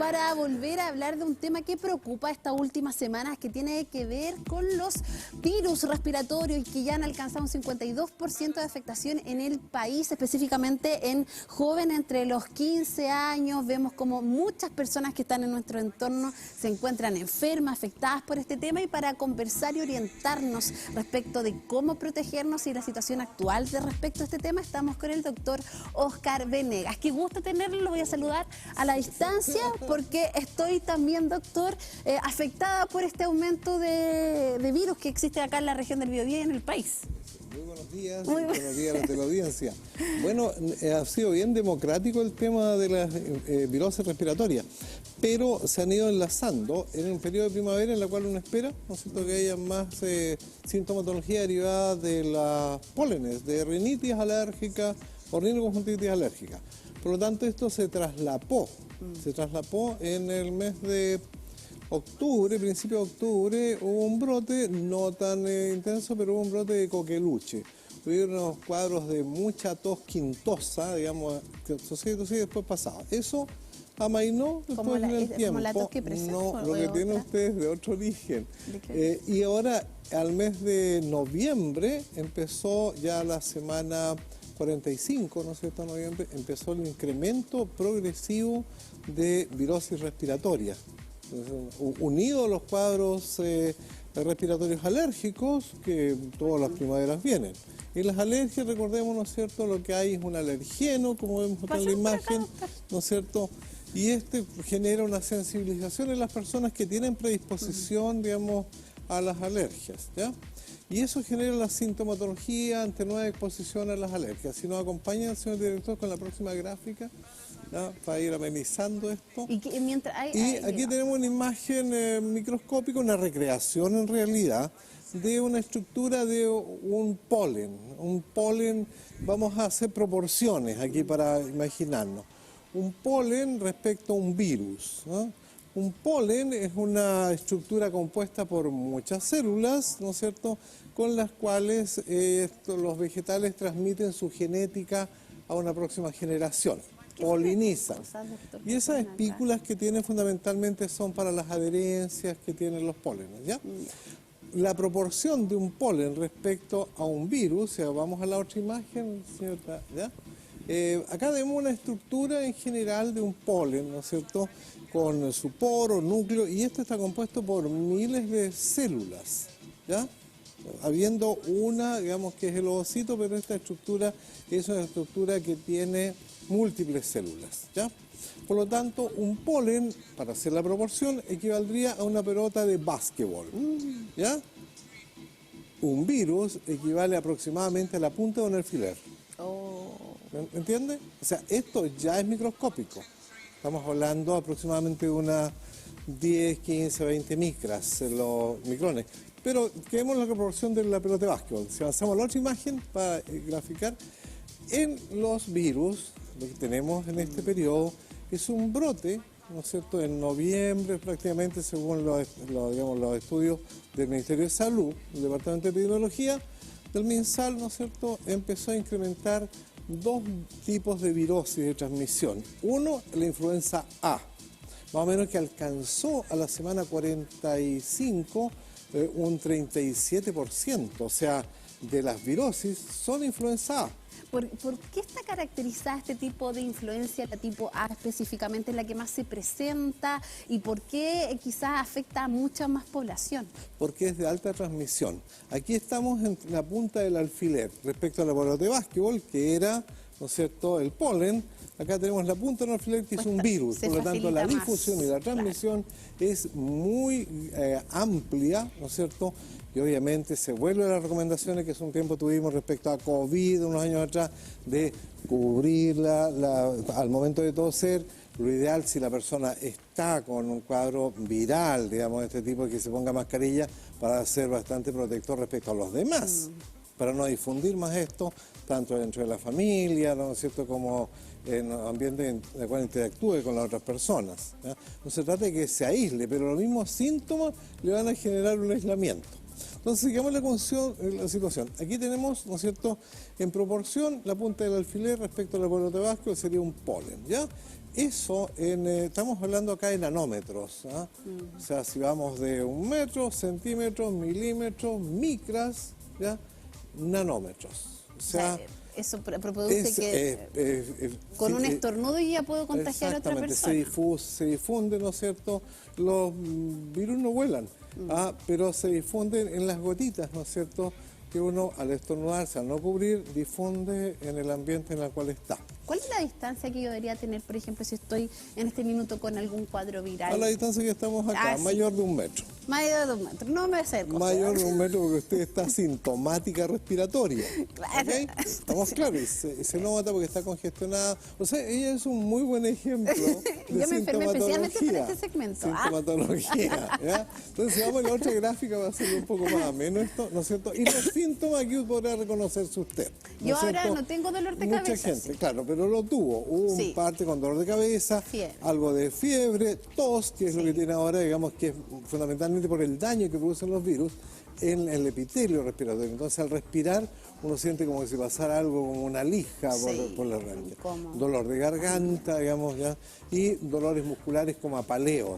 para volver a hablar de un tema que preocupa estas últimas semanas, que tiene que ver con los virus respiratorios y que ya han alcanzado un 52% de afectación en el país, específicamente en jóvenes entre los 15 años. Vemos como muchas personas que están en nuestro entorno se encuentran enfermas, afectadas por este tema, y para conversar y orientarnos respecto de cómo protegernos y la situación actual de respecto a este tema, estamos con el doctor Óscar Venegas. Qué gusto tenerlo, lo voy a saludar a la distancia porque estoy también, doctor, afectada por este aumento de virus que existe acá en la región del Biobío y en el país. Muy buenos días, buenos días a la teleaudiencia. Bueno, ha sido bien democrático el tema de las virosis respiratorias, pero se han ido enlazando en un periodo de primavera en la cual uno espera, ¿no es cierto?, que haya más sintomatología derivada de las pólenes, de rinitis alérgica o rinoconjuntivitis alérgica. Por lo tanto, esto se traslapó en el mes de octubre, principio de octubre, hubo un brote, no tan intenso, pero hubo un brote de coqueluche. Hubo unos cuadros de mucha tos quintosa, digamos, que después pasaba. Eso amainó después en el tiempo. ¿Como la tos que presenta? No, lo que tiene usted es de otro origen. Y ahora, al mes de noviembre, empezó ya la semana 45, ¿no es cierto?, noviembre, empezó el incremento progresivo de virosis respiratoria. Unido a los cuadros respiratorios alérgicos, que todas las primaveras vienen. Y las alergias, recordemos, ¿no es cierto?, lo que hay es un alergeno, como vemos en la imagen, ¿no es cierto?, y este genera una sensibilización en las personas que tienen predisposición, digamos, a las alergias, ¿ya? Y eso genera la sintomatología ante nueva exposición a las alergias. Si nos acompaña el señor director con la próxima gráfica, ¿ya?, para ir amenizando esto. Y aquí tenemos una imagen microscópica, una recreación en realidad de una estructura de un polen. Un polen, vamos a hacer proporciones aquí para imaginarnos. Un polen respecto a un virus, ¿no? Un polen es una estructura compuesta por muchas células, ¿no es cierto?, con las cuales los vegetales transmiten su genética a una próxima generación. Polinizan. Y esas espículas que tienen fundamentalmente son para las adherencias que tienen los pólenes, ¿ya? La proporción de un polen respecto a un virus, vamos a la otra imagen, señora, ¿ya? Acá vemos una estructura en general de un polen, ¿no es cierto?, con su poro, núcleo, y esto está compuesto por miles de células, ¿ya? Habiendo una, digamos, que es el ovocito, pero esta estructura es una estructura que tiene múltiples células, ¿ya? Por lo tanto, un polen, para hacer la proporción, equivaldría a una pelota de básquetbol, ¿ya? Un virus equivale aproximadamente a la punta de un alfiler. ¿Me entiende? O sea, esto ya es microscópico. Estamos hablando aproximadamente de unas 10, 15, 20 micras, los micrones. Pero queremos la proporción de la pelota de básquetbol. Si avanzamos a la otra imagen para graficar, en los virus, lo que tenemos en este periodo es un brote, ¿no es cierto?, en noviembre prácticamente, según los estudios del Ministerio de Salud, el Departamento de Epidemiología del MinSal, ¿no es cierto?, empezó a incrementar dos tipos de virosis de transmisión. Uno, la influenza A, más o menos que alcanzó a la semana 45 un 37%, o sea, de las virosis son influenza A. ¿Por qué está caracterizada este tipo de influencia, la tipo A específicamente, es la que más se presenta, y por qué quizás afecta a mucha más población? Porque es de alta transmisión. Aquí estamos en la punta del alfiler respecto a la pelota de básquetbol, que era, ¿no es cierto?, el polen. Acá tenemos la punta del alfiler, que es un virus. Por lo tanto, la difusión y la transmisión es muy amplia, ¿no es cierto? Y obviamente se vuelve a las recomendaciones que hace un tiempo tuvimos respecto a COVID, unos años atrás, de cubrirla al momento de toser. Lo ideal, si la persona está con un cuadro viral, digamos, de este tipo, es que se ponga mascarilla para ser bastante protector respecto a los demás, para no difundir más esto, tanto dentro de la familia, ¿no es cierto?, como en ambiente en el cual interactúe con las otras personas, ¿ya? No se trata de que se aísle, pero los mismos síntomas le van a generar un aislamiento. Entonces, sigamos la situación. Aquí tenemos, ¿no es cierto?, en proporción, la punta del alfiler respecto a la pelota de básquetbol sería un polen, ¿ya? Eso, estamos hablando acá en nanómetros, ¿ah? O sea, si vamos de 1 metro, centímetros, milímetros, micras, ¿ya? Nanómetros. O sea, eso produce que con un estornudo ya puedo contagiar a otra persona. Se difunde, ¿no es cierto? Los virus no vuelan, pero se difunden en las gotitas, ¿no es cierto? Que uno al estornudarse, al no cubrir, difunde en el ambiente en el cual está. ¿Cuál es la distancia que yo debería tener, por ejemplo, si estoy en este minuto con algún cuadro viral? A la distancia que estamos acá, mayor de 1 metro. Mayor de 1 metro, no me acerco. Mayor de 1 metro porque usted está sintomática respiratoria. Claro. ¿Okay? Estamos claros, y se nota porque está congestionada. O sea, ella es un muy buen ejemplo de yo me enfermé especialmente para este segmento. Sintomatología. ¿Ya? Entonces, si vamos a la otra gráfica, va a ser un poco más ameno esto, ¿no es cierto? Y los síntomas que podrá reconocerse usted. Yo ahora no tengo dolor de cabeza. Mucha gente, claro, pero lo tuvo. Hubo un parte con dolor de cabeza, algo de fiebre, tos, que es lo que tiene ahora, digamos, que es fundamentalmente por el daño que producen los virus en el epitelio respiratorio. Entonces, al respirar, uno siente como que se pasara algo como una lija por la garganta. Dolor de garganta, digamos, ya, y dolores musculares como apaleo.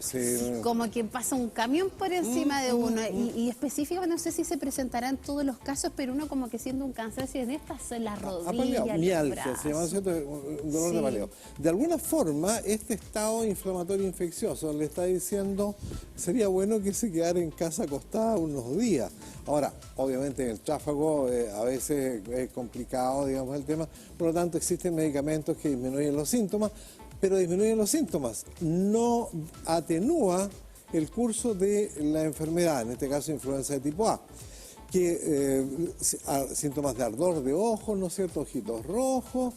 Como que pasa un camión por encima de uno. Y específicamente, no sé si se presentará en todos los casos, pero uno como que siente un cansancio en estas son las rodillas, apaleo, mialgia, se llama, ¿cierto? Un dolor de apaleo. De alguna forma, este estado inflamatorio infeccioso le está diciendo, sería bueno que se quedara en casa acostada unos días. Ahora, obviamente en el tráfago a veces es complicado, digamos, el tema, por lo tanto existen medicamentos que disminuyen los síntomas, pero disminuyen los síntomas, no atenúa el curso de la enfermedad, en este caso influenza de tipo A, que síntomas de ardor de ojos, ¿no es cierto?, ojitos rojos,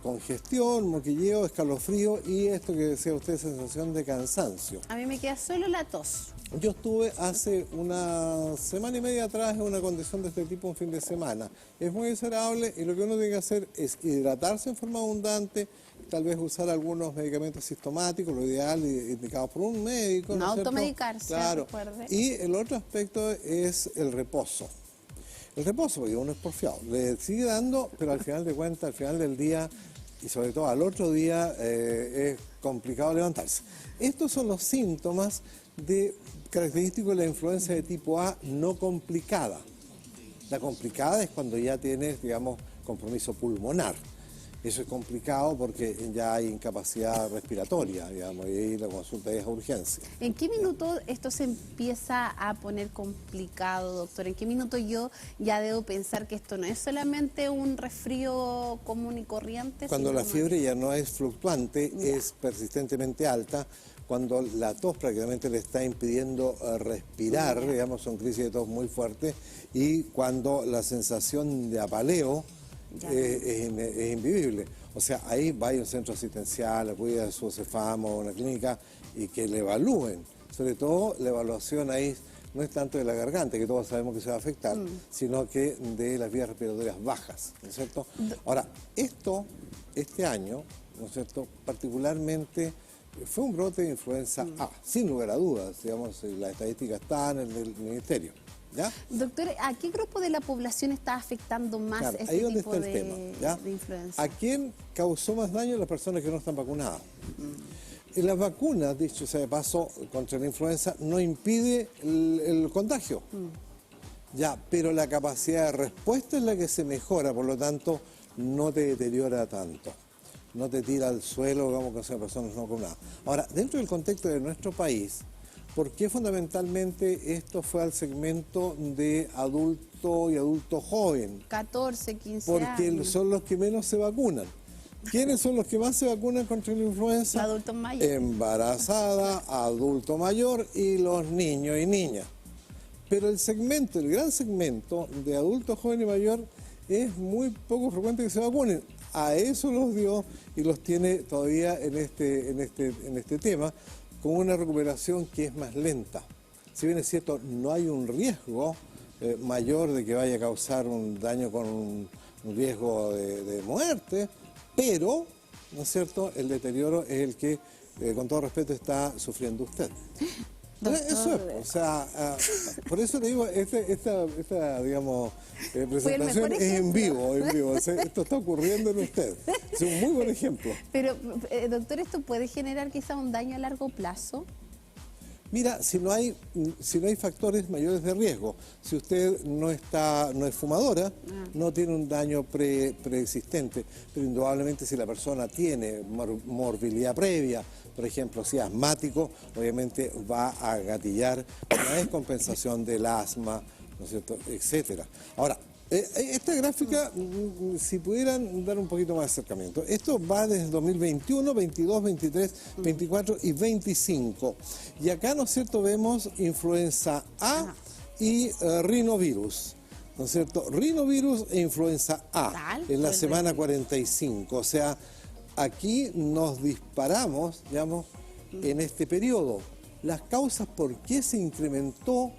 congestión, moquilleo, escalofrío y esto que decía usted, sensación de cansancio. A mí me queda solo la tos. Yo estuve hace una semana y media atrás en una condición de este tipo un fin de semana. Es muy desagradable y lo que uno tiene que hacer es hidratarse en forma abundante, tal vez usar algunos medicamentos sistemáticos, lo ideal, indicados por un médico. No automedicarse, claro. Recuerde. Y el otro aspecto es el reposo. El reposo, porque uno es porfiado, le sigue dando, pero al final de cuentas, al final del día, y sobre todo al otro día, es complicado levantarse. Estos son los síntomas característicos de la influenza de tipo A no complicada. La complicada es cuando ya tienes, digamos, compromiso pulmonar. Eso es complicado porque ya hay incapacidad respiratoria, digamos, y ahí la consulta es a urgencia. ¿En qué minuto esto se empieza a poner complicado, doctor? ¿En qué minuto yo ya debo pensar que esto no es solamente un resfrío común y corriente? Cuando la fiebre ya no es fluctuante, es persistentemente alta, cuando la tos prácticamente le está impidiendo respirar, digamos, son crisis de tos muy fuertes, y cuando la sensación de apaleo es invivible. O sea, ahí va a un centro asistencial, acude a su Cefam o una clínica y que le evalúen. Sobre todo, la evaluación ahí no es tanto de la garganta, que todos sabemos que se va a afectar, sino que de las vías respiratorias bajas, ¿no es cierto? Ahora, este año, ¿no es cierto?, particularmente fue un brote de influenza A, sin lugar a dudas, digamos, las estadísticas están en el ministerio. ¿Ya? Doctor, ¿a qué grupo de la población está afectando más este tipo de influenza? ¿A quién causó más daño? Las personas que no están vacunadas. Y las vacunas, dicho sea de paso, contra la influenza no impide el contagio. Ya, pero la capacidad de respuesta es la que se mejora, por lo tanto no te deteriora tanto. No te tira al suelo, digamos, que sean personas no vacunadas. Ahora, dentro del contexto de nuestro país, ¿por qué fundamentalmente esto fue al segmento de adulto y adulto joven? 14, 15 Porque años. son los que menos se vacunan. ¿Quiénes son los que más se vacunan contra la influenza? Adultos mayores. Embarazada, adulto mayor y los niños y niñas. Pero el gran segmento de adulto joven y mayor es muy poco frecuente que se vacunen. A eso los dio y los tiene todavía en este tema, con una recuperación que es más lenta. Si bien es cierto, no hay un riesgo mayor de que vaya a causar un daño con un riesgo de muerte, pero, ¿no es cierto?, el deterioro es el que, con todo respeto, está sufriendo usted. Eso es, o sea, por eso te digo, esta digamos, presentación es en vivo, o sea, esto está ocurriendo en usted. Es un muy buen ejemplo. Pero, doctor, ¿esto puede generar quizá un daño a largo plazo? Mira, si no hay factores mayores de riesgo, si usted no es fumadora, no tiene un daño preexistente, pero indudablemente si la persona tiene morbilidad previa, por ejemplo, si es asmático, obviamente va a gatillar una descompensación del asma, ¿no es cierto?, etcétera. Ahora, esta gráfica, si pudieran dar un poquito más de acercamiento, esto va desde 2021, 22, 23, 24 y 25. Y acá, ¿no es cierto?, vemos influenza A y rinovirus, ¿no es cierto? Rinovirus e influenza A en la semana 45. O sea, aquí nos disparamos, digamos, en este periodo. Las causas por qué se incrementó,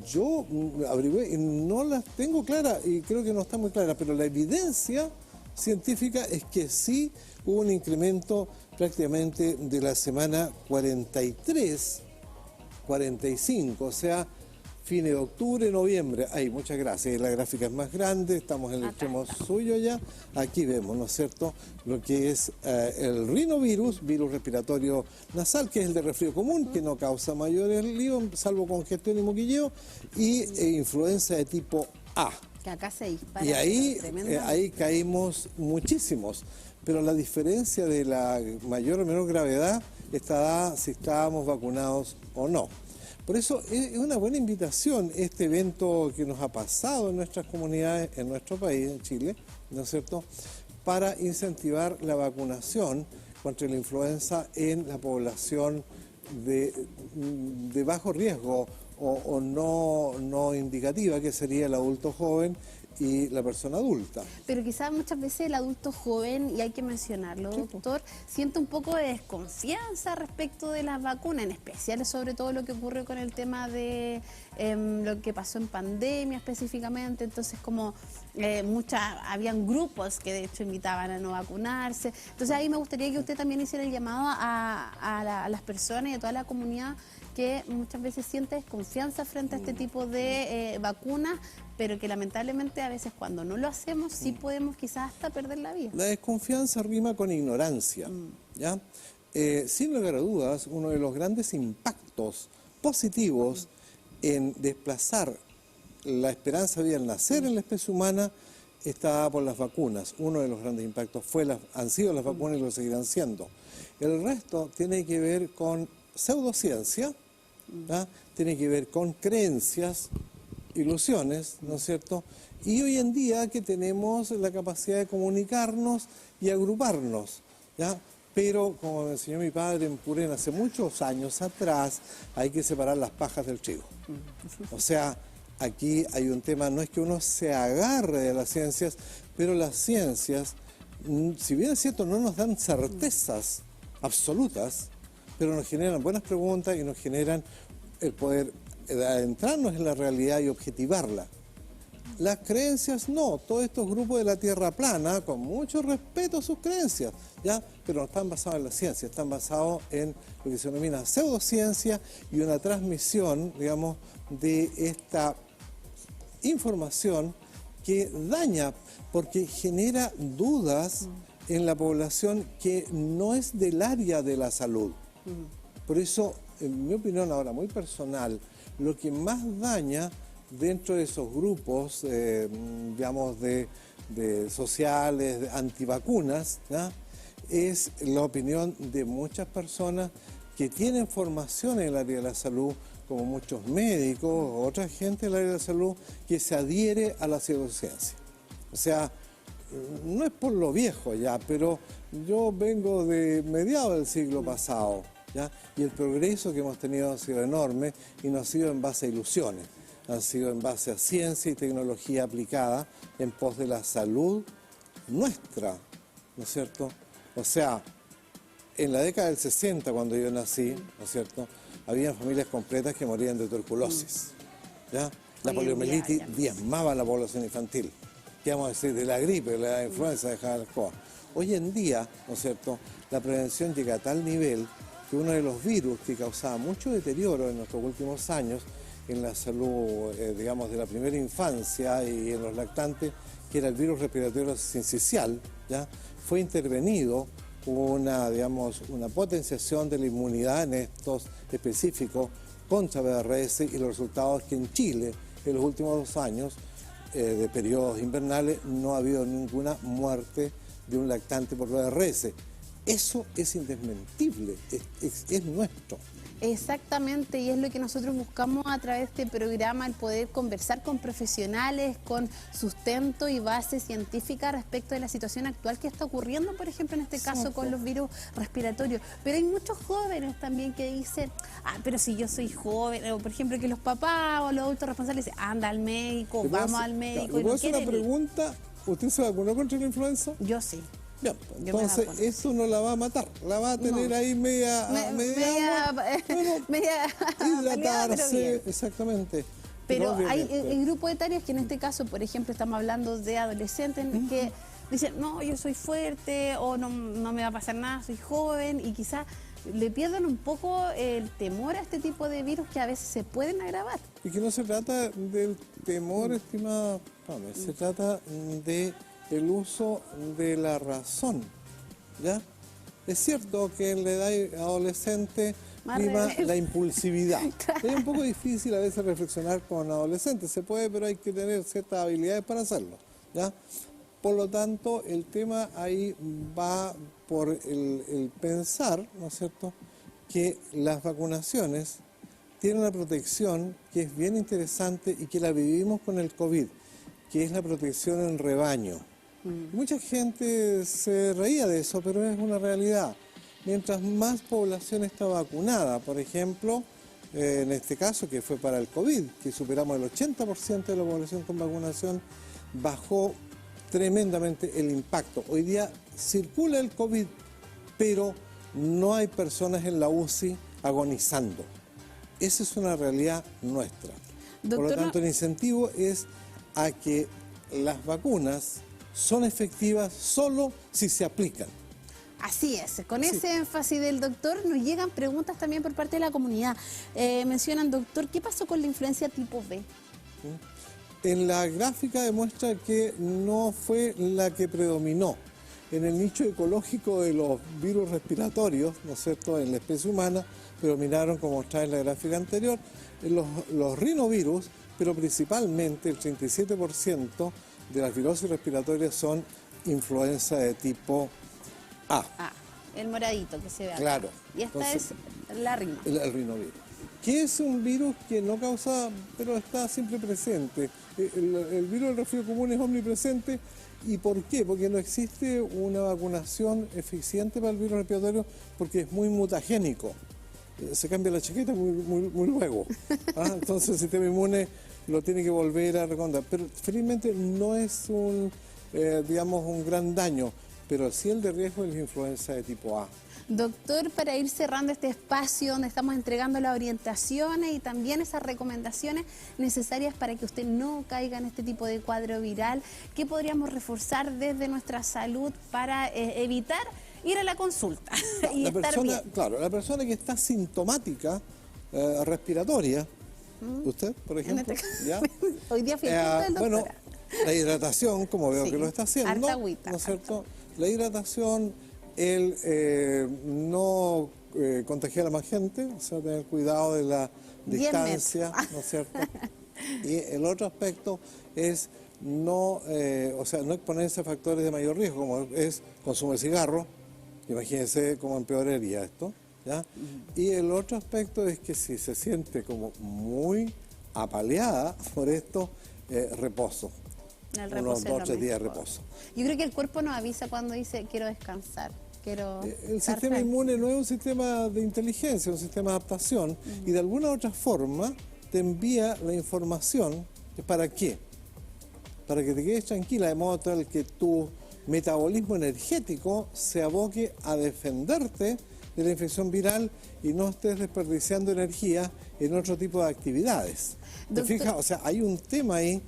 yo averigué y no las tengo claras y creo que no está muy clara, pero la evidencia científica es que sí hubo un incremento prácticamente de la semana 43, 45, o sea, fines de octubre, noviembre. Ahí, muchas gracias. La gráfica es más grande, estamos en el extremo suyo ya. Aquí vemos, ¿no es cierto?, lo que es el rinovirus, virus respiratorio nasal, que es el de resfrío común, que no causa mayores líos, salvo congestión y moquilleo, y influenza de tipo A. Que acá se dispara. Y ahí caímos muchísimos. Pero la diferencia de la mayor o menor gravedad está dada si estábamos vacunados o no. Por eso es una buena invitación este evento que nos ha pasado en nuestras comunidades, en nuestro país, en Chile, ¿no es cierto?, para incentivar la vacunación contra la influenza en la población de bajo riesgo o no indicativa, que sería el adulto joven y la persona adulta. Pero quizás muchas veces el adulto joven, y hay que mencionarlo, doctor, siente un poco de desconfianza respecto de las vacunas, en especial sobre todo lo que ocurre con el tema de lo que pasó en pandemia específicamente. Entonces, como habían grupos que de hecho invitaban a no vacunarse. Entonces ahí me gustaría que usted también hiciera el llamado a las personas y a toda la comunidad que muchas veces siente desconfianza frente a este tipo de vacunas, pero que lamentablemente a veces cuando no lo hacemos sí podemos quizás hasta perder la vida. La desconfianza rima con ignorancia, ¿ya? Sin lugar a dudas, uno de los grandes impactos positivos en desplazar la esperanza de vida al nacer en la especie humana está dada por las vacunas. Uno de los grandes impactos han sido las vacunas y lo seguirán siendo. El resto tiene que ver con pseudociencia, ¿ya? Tiene que ver con creencias, ilusiones, ¿no es cierto? Y hoy en día que tenemos la capacidad de comunicarnos y agruparnos, ¿ya? Pero, como me enseñó mi padre en Purén hace muchos años atrás, hay que separar las pajas del trigo. O sea, aquí hay un tema, no es que uno se agarre de las ciencias, pero las ciencias, si bien es cierto, no nos dan certezas absolutas, pero nos generan buenas preguntas y nos generan el poder adentrarnos en la realidad y objetivarla. Las creencias no, todos estos grupos de la Tierra plana, con mucho respeto a sus creencias, ¿ya? Pero no están basados en la ciencia, están basados en lo que se denomina pseudociencia y una transmisión, digamos, de esta información que daña, porque genera dudas en la población que no es del área de la salud. Por eso, en mi opinión ahora muy personal, lo que más daña dentro de esos grupos, digamos, de sociales, de antivacunas, ¿ya?, es la opinión de muchas personas que tienen formación en el área de la salud, como muchos médicos o otra gente del área de la salud, que se adhiere a la pseudociencia. O sea, no es por lo viejo ya, pero yo vengo de mediados del siglo pasado, ¿ya? Y el progreso que hemos tenido ha sido enorme y no ha sido en base a ilusiones, han sido en base a ciencia y tecnología aplicada en pos de la salud nuestra, ¿no es cierto? O sea, en la década del 60, cuando yo nací, ¿no es cierto?, había familias completas que morían de tuberculosis, ¿ya? La poliomielitis diezmaba a la población infantil. ¿Qué vamos a decir de la gripe, de la influenza de la escoba? Hoy en día, ¿no es cierto?, la prevención llega a tal nivel que uno de los virus que causaba mucho deterioro en nuestros últimos años en la salud, digamos, de la primera infancia y en los lactantes, que era el virus respiratorio sincicial, ¿ya? Fue intervenido digamos, una potenciación de la inmunidad en estos específicos contra VRS, y los resultados es que en Chile, en los últimos 2 años de periodos invernales, no ha habido ninguna muerte de un lactante por VRS. Eso es indesmentible, es nuestro. Exactamente, y es lo que nosotros buscamos a través de este programa, el poder conversar con profesionales, con sustento y base científica respecto de la situación actual que está ocurriendo, por ejemplo, en este caso con los virus respiratorios. Pero hay muchos jóvenes también que dicen, pero si yo soy joven, o por ejemplo que los papás o los adultos responsables dicen, anda al médico, vamos al médico. ¿Le puedo hacer una pregunta? ¿Usted se vacunó contra la influenza? Yo sí. Bien, entonces eso no la va a matar, la va a tener ahí media hidratarse, exactamente. Pero hay grupos etarios que en este caso, por ejemplo, estamos hablando de adolescentes que dicen, no, yo soy fuerte, o no me va a pasar nada, soy joven, y quizás le pierden un poco el temor a este tipo de virus que a veces se pueden agravar. Y que no se trata del temor, estimada Pame, se trata de el uso de la razón, ¿ya? Es cierto que en la edad adolescente prima la impulsividad. Claro. Es un poco difícil a veces reflexionar con adolescentes, se puede, pero hay que tener ciertas habilidades para hacerlo, ¿ya? Por lo tanto, el tema ahí va por el pensar, ¿no es cierto?, que las vacunaciones tienen una protección que es bien interesante y que la vivimos con el COVID, que es la protección en rebaño. Mucha gente se reía de eso, pero es una realidad. Mientras más población está vacunada, por ejemplo, en este caso que fue para el COVID, que superamos el 80% de la población con vacunación, bajó tremendamente el impacto. Hoy día circula el COVID, pero no hay personas en la UCI agonizando. Esa es una realidad nuestra. Doctora, por lo tanto, el incentivo es a que las vacunas son efectivas solo si se aplican. Así es, con ese énfasis del doctor nos llegan preguntas también por parte de la comunidad. Mencionan, doctor, ¿qué pasó con la influencia tipo B? En la gráfica demuestra que no fue la que predominó. En el nicho ecológico de los virus respiratorios, ¿no es cierto?, en la especie humana, predominaron, como mostraba en la gráfica anterior, los rinovirus, pero principalmente el 37% de las virosis respiratorias son influenza de tipo A. El moradito que se ve acá. Claro. Y esta es la rino. El rinovirus. Que es un virus que no causa, pero está siempre presente. El virus del resfrío común es omnipresente. ¿Y por qué? Porque no existe una vacunación eficiente para el virus respiratorio porque es muy mutagénico. Se cambia la chaqueta muy luego. Entonces el sistema inmune lo tiene que volver a recomendar. Pero felizmente no es digamos, un gran daño, pero sí el de riesgo es la influenza de tipo A. Doctor, para ir cerrando este espacio donde estamos entregando las orientaciones y también esas recomendaciones necesarias para que usted no caiga en este tipo de cuadro viral, ¿qué podríamos reforzar desde nuestra salud para evitar ir a la consulta y estar bien? Claro, la persona que está sintomática respiratoria, usted, por ejemplo, ¿ya? Hoy día fui al doctor. Bueno, la hidratación, como veo que lo está haciendo, harta agüita, ¿no es cierto? La hidratación, no contagiar a más gente, o sea, tener cuidado de la distancia, ¿no es cierto? Y el otro aspecto es no exponerse a factores de mayor riesgo, como es consumo de cigarro, imagínense cómo empeoraría esto, ¿ya? Y el otro aspecto es que si se siente como muy apaleada por esto, reposo. Unos 2 o 3 días de reposo. Yo creo que el cuerpo nos avisa cuando dice quiero descansar. El sistema inmune no es un sistema de inteligencia, es un sistema de adaptación y de alguna u otra forma te envía la información. ¿Para qué? Para que te quedes tranquila, de modo tal que tu metabolismo energético se aboque a defenderte de la infección viral y no estés desperdiciando energía en otro tipo de actividades. ¿Te fijas? O sea, hay un tema ahí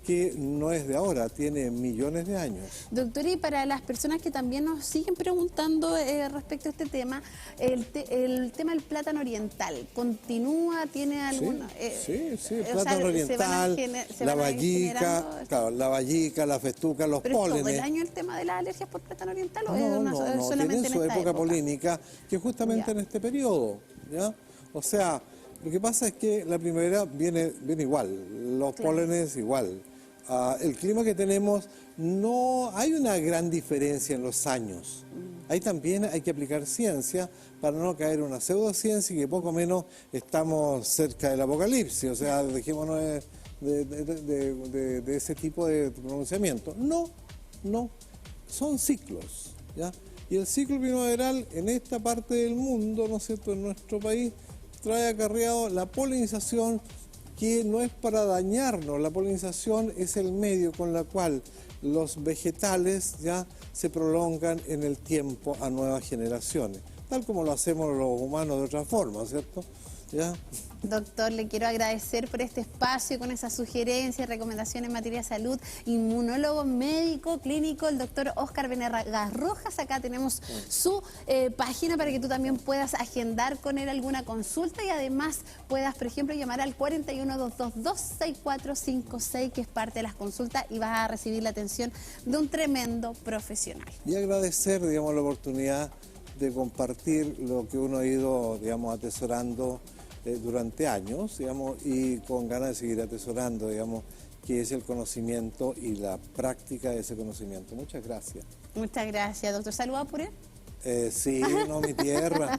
que no es de ahora, tiene millones de años. Doctor, y para las personas que también nos siguen preguntando respecto a este tema, el tema del plátano oriental, ¿continúa? ¿Tiene alguna...? Sí, plátano oriental, la vallica, claro, la vallica, la festuca, los pólenes. ¿Todo el año el tema de las alergias por plátano oriental o no, solamente tiene en su esta época polínica, que es justamente en este periodo, ¿ya? O sea, lo que pasa es que la primavera viene igual, los pólenes igual. El clima que tenemos, no hay una gran diferencia en los años. Ahí también hay que aplicar ciencia para no caer en una pseudociencia y que poco menos estamos cerca del apocalipsis. O sea, dejémonos de ese tipo de pronunciamiento. No, son ciclos, ¿ya? Y el ciclo primaveral en esta parte del mundo, ¿no es cierto?, en nuestro país, trae acarreado la polinización, que no es para dañarnos. La polinización es el medio con el cual los vegetales ya se prolongan en el tiempo a nuevas generaciones, tal como lo hacemos los humanos de otra forma, ¿cierto? ¿Ya? Doctor, le quiero agradecer por este espacio con esas sugerencias, recomendaciones en materia de salud. Inmunólogo médico clínico, el doctor Óscar Venegas Rojas. Acá tenemos su página para que tú también puedas agendar con él alguna consulta y además puedas, por ejemplo, llamar al 41-222-6456, que es parte de las consultas, y vas a recibir la atención de un tremendo profesional. Y agradecer, digamos, la oportunidad de compartir lo que uno ha ido, digamos, atesorando durante años, digamos, y con ganas de seguir atesorando, digamos, que es el conocimiento y la práctica de ese conocimiento. Muchas gracias. Muchas gracias, doctor. ¿Salud a Puré? Sí, no, mi tierra.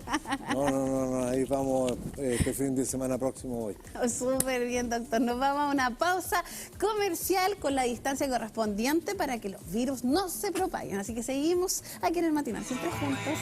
No, ahí vamos, este fin de semana próximo voy. Súper bien, doctor. Nos vamos a una pausa comercial con la distancia correspondiente para que los virus no se propaguen. Así que seguimos aquí en el Matinal, siempre juntos.